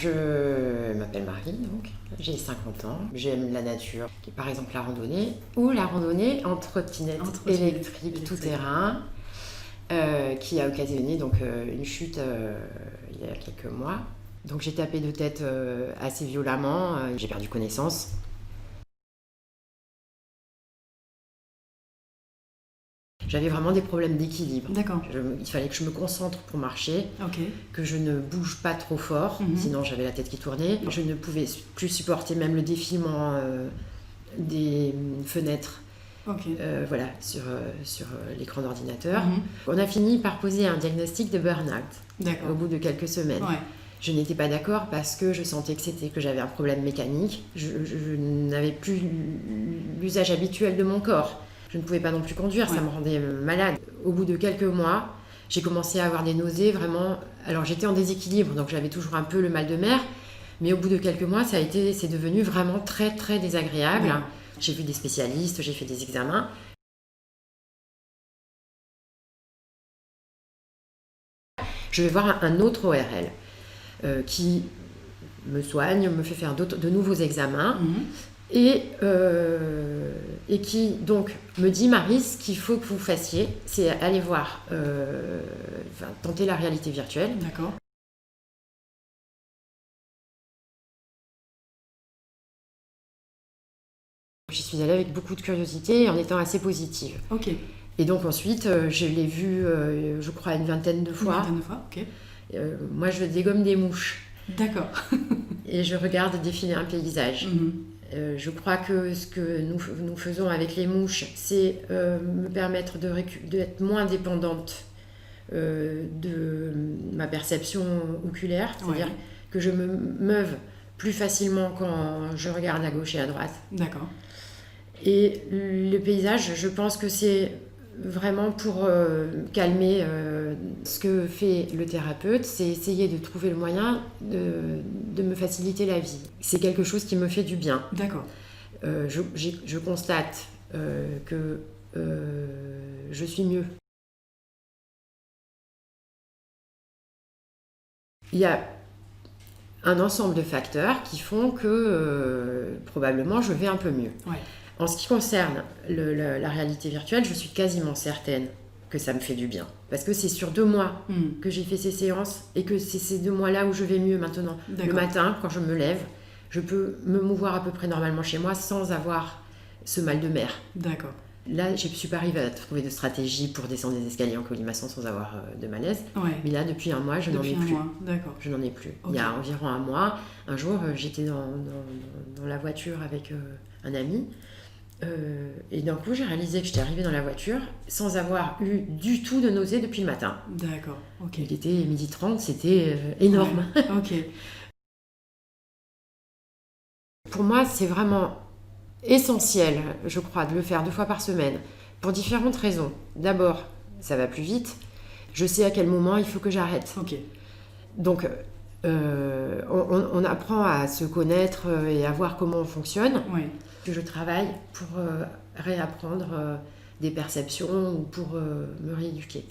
je m'appelle Marie, donc j'ai 50 ans. J'aime la nature, par exemple la randonnée, ou la randonnée en trottinette électrique tout terrain, qui a occasionné donc, une chute il y a quelques mois. Donc j'ai tapé de tête assez violemment, j'ai perdu connaissance. J'avais vraiment des problèmes d'équilibre. D'accord. Il fallait que je me concentre pour marcher, que je ne bouge pas trop fort, sinon j'avais la tête qui tournait. Je ne pouvais plus supporter même le défilement des fenêtres voilà, sur l'écran d'ordinateur. On a fini par poser un diagnostic de burn-out au bout de quelques semaines. Ouais. Je n'étais pas d'accord parce que je sentais que j'avais un problème mécanique. Je n'avais plus l'usage habituel de mon corps. Je ne pouvais pas non plus conduire, ça me rendait malade. Au bout de quelques mois, j'ai commencé à avoir des nausées, vraiment. Alors j'étais en déséquilibre, donc j'avais toujours un peu le mal de mer. Mais au bout de quelques mois, c'est devenu vraiment très très désagréable. Ouais. J'ai vu des spécialistes, j'ai fait des examens. Je vais voir un autre ORL qui me soigne, me fait faire de nouveaux examens. Et qui donc me dit, Marie, ce qu'il faut que vous fassiez, c'est aller voir, tenter la réalité virtuelle. D'accord. J'y suis allée avec beaucoup de curiosité en étant assez positive. Ok. Et donc ensuite, je l'ai vu, je crois, une vingtaine de fois. Une vingtaine de fois, ok. Moi, je dégomme des mouches. D'accord. Et je regarde défiler un paysage. Je crois que ce que nous faisons avec les mouches, c'est me permettre d'être moins dépendante de ma perception oculaire, c'est-à-dire que je me meuve plus facilement quand je regarde à gauche et à droite. D'accord. Et le paysage, je pense que c'est vraiment pour calmer. Ce que fait le thérapeute, c'est essayer de trouver le moyen de me faciliter la vie. C'est quelque chose qui me fait du bien. D'accord. Je constate que je suis mieux. Il y a un ensemble de facteurs qui font que probablement je vais un peu mieux. Ouais. En ce qui concerne la réalité virtuelle, je suis quasiment certaine que ça me fait du bien. Parce que c'est sur 2 mois que j'ai fait ces séances et que c'est ces 2 mois-là où je vais mieux maintenant. Le matin, quand je me lève, je peux me mouvoir à peu près normalement chez moi sans avoir ce mal de mer. D'accord. Là, je ne suis pas arrivée à trouver de stratégie pour descendre des escaliers en colimaçon sans avoir de malaise. Ouais. Mais là, depuis un mois, je n'en ai plus. D'accord. Je n'en ai plus. Okay. Il y a environ un mois, un jour, j'étais dans la voiture avec un ami. Et d'un coup, j'ai réalisé que j'étais arrivée dans la voiture sans avoir eu du tout de nausée depuis le matin. D'accord, ok. Il était 12h30, c'était énorme. Ouais. Ok. Pour moi, c'est vraiment essentiel, je crois, de le faire 2 fois par semaine, pour différentes raisons. D'abord, ça va plus vite. Je sais à quel moment il faut que j'arrête. Ok. Donc, on apprend à se connaître et à voir comment on fonctionne. Ouais. Je travaille pour réapprendre des perceptions ou pour me rééduquer.